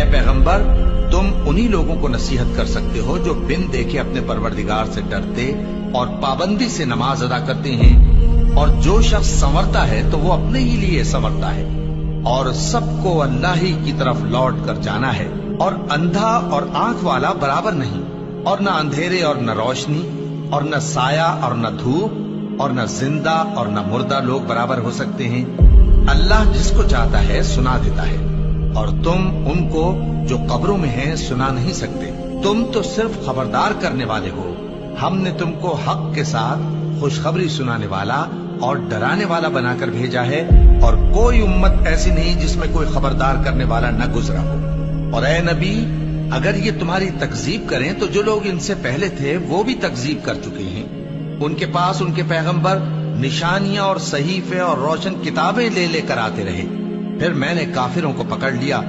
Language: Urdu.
اے پیغمبر تم انہی لوگوں کو نصیحت کر سکتے ہو جو بن دیکھے اپنے پروردگار سے ڈرتے اور پابندی سے نماز ادا کرتے ہیں، اور جو شخص سنورتا ہے تو وہ اپنے ہی لیے سنورتا ہے، اور سب کو اللہ ہی کی طرف لوٹ کر جانا ہے، اور اندھا اور آنکھ والا برابر نہیں، اور نہ اندھیرے اور نہ روشنی، اور نہ سایہ اور نہ دھوپ، اور نہ زندہ اور نہ مردہ لوگ برابر ہو سکتے ہیں۔ اللہ جس کو چاہتا ہے سنا دیتا ہے، اور تم ان کو جو قبروں میں ہیں سنا نہیں سکتے، تم تو صرف خبردار کرنے والے ہو۔ ہم نے تم کو حق کے ساتھ خوشخبری سنانے والا اور ڈرانے والا بنا کر بھیجا ہے، اور کوئی امت ایسی نہیں جس میں کوئی خبردار کرنے والا نہ گزرا ہو۔ اور اے نبی اگر یہ تمہاری تکذیب کریں تو جو لوگ ان سے پہلے تھے وہ بھی تکذیب کر چکے ہیں، ان کے پاس ان کے پیغمبر نشانیاں اور صحیفے اور روشن کتابیں لے لے کر آتے رہے، پھر میں نے کافروں کو پکڑ لیا